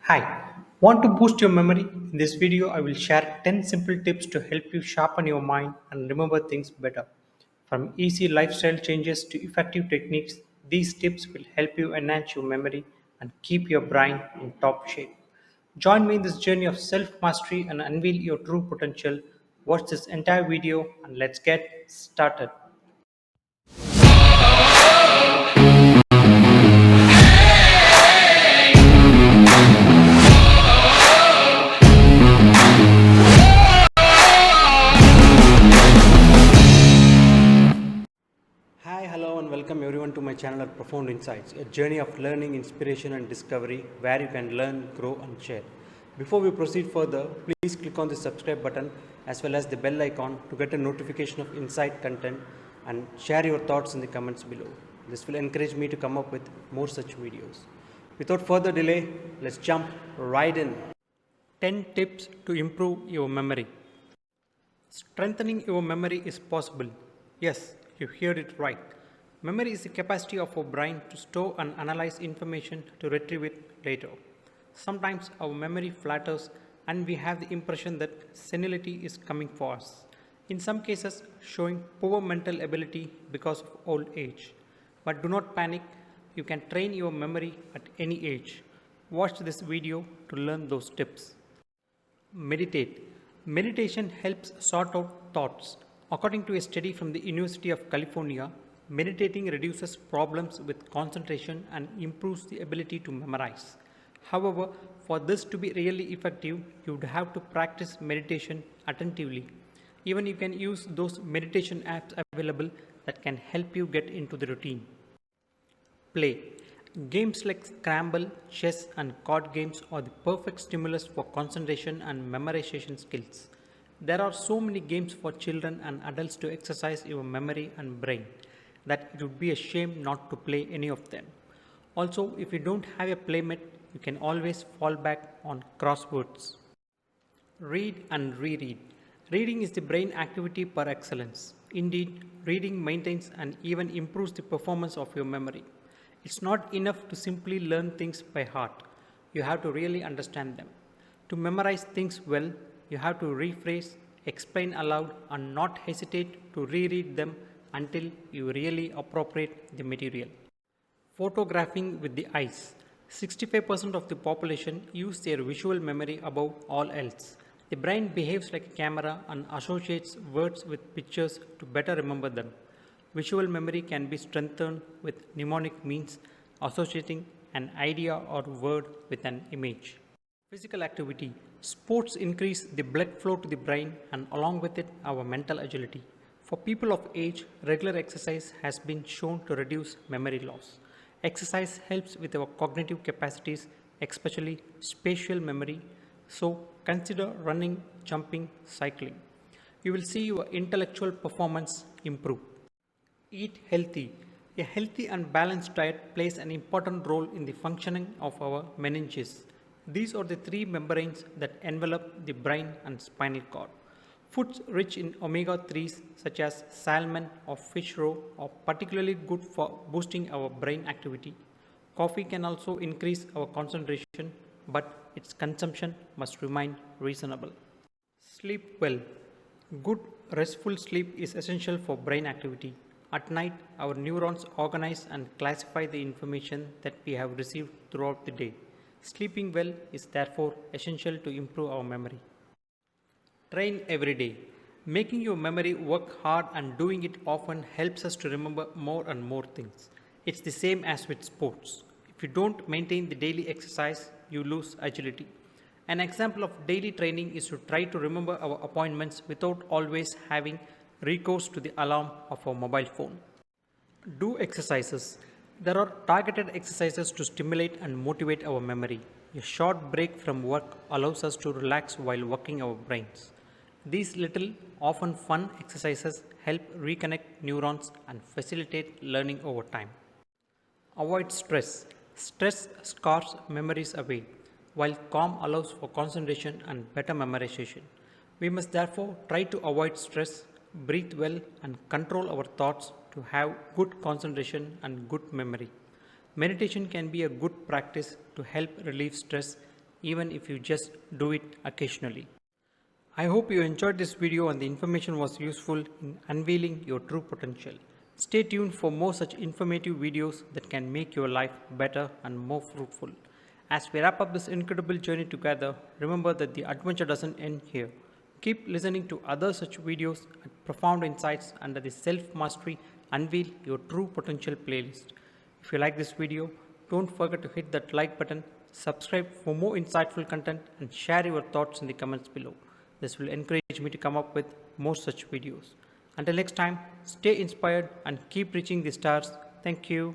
Hi, want to boost your memory? In this video, I will share 10 simple tips to help you sharpen your mind and remember things better. From easy lifestyle changes to effective techniques, these tips will help you enhance your memory and keep your brain in top shape. Join me in this journey of self mastery and unveil your true potential. Watch this entire video and let's get started. Hi, hello, and welcome everyone to my channel at Profound Insights, a journey of learning, inspiration, and discovery where you can learn, grow, and share. Before we proceed further, please click on the subscribe button as well as the bell icon to get a notification of insight content and share your thoughts in the comments below. This will encourage me to come up with more such videos. Without further delay, let's jump right in. 10 tips to improve your memory. Strengthening your memory is possible. Yes, you heard it right. Memory is the capacity of our brain to store and analyze information to retrieve it later. Sometimes our memory flatters and we have the impression that senility is coming for us. In some cases, showing poor mental ability because of old age. But do not panic, you can train your memory at any age. Watch this video to learn those tips. Meditate. Meditation helps sort out thoughts. According to a study from the University of California, meditating reduces problems with concentration and improves the ability to memorize. However, for this to be really effective, you would have to practice meditation attentively. Even you can use those meditation apps available that can help you get into the routine. Play. Games like Scramble, chess, and card games are the perfect stimulus for concentration and memorization skills. There are so many games for children and adults to exercise your memory and brain that it would be a shame not to play any of them. Also, if you don't have a playmate, you can always fall back on crosswords. Read and reread. Reading is the brain activity per excellence. Indeed, reading maintains and even improves the performance of your memory. It's not enough to simply learn things by heart. You have to really understand them. To memorize things well, you have to rephrase, explain aloud, and not hesitate to reread them until you really appropriate the material. Photographing with the eyes. 65% of the population use their visual memory above all else. The brain behaves like a camera and associates words with pictures to better remember them. Visual memory can be strengthened with mnemonic means, associating an idea or word with an image. Physical activity. Sports increase the blood flow to the brain and along with it our mental agility. For people of age, regular exercise has been shown to reduce memory loss. Exercise helps with our cognitive capacities, especially spatial memory, so consider running, jumping, cycling. You will see your intellectual performance improve. Eat healthy. A healthy and balanced diet plays an important role in the functioning of our meninges. These are the three membranes that envelop the brain and spinal cord. Foods rich in omega 3s such as salmon or fish roe are particularly good for boosting our brain activity. Coffee can also increase our concentration, but its consumption must remain reasonable. Sleep well. Good restful sleep is essential for brain activity. At night, our neurons organize and classify the information that we have received throughout the day. Sleeping well is therefore essential to improve our memory. Train every day. Making your memory work hard and doing it often helps us to remember more and more things. It's the same as with sports. If you don't maintain the daily exercise, you lose agility. An example of daily training is to try to remember our appointments without always having recourse to the alarm of our mobile phone. Do exercises. There are targeted exercises to stimulate and motivate our memory. A short break from work allows us to relax while working our brains. These little, often fun exercises help reconnect neurons and facilitate learning over time. Avoid stress. Stress scars memories away, while calm allows for concentration and better memorization. We must therefore try to avoid stress, breathe well, and control our thoughts to have good concentration and good memory. Meditation can be a good practice to help relieve stress, even if you just do it occasionally. I hope you enjoyed this video and the information was useful in unveiling your true potential. Stay tuned for more such informative videos that can make your life better and more fruitful. As we wrap up this incredible journey together, remember that the adventure doesn't end here. Keep listening to other such videos and profound insights under the Self Mastery Unveil Your True Potential playlist. If you like this video, don't forget to hit that like button, subscribe for more insightful content, and share your thoughts in the comments below. This will encourage me to come up with more such videos. Until next time, stay inspired and keep reaching the stars. Thank you.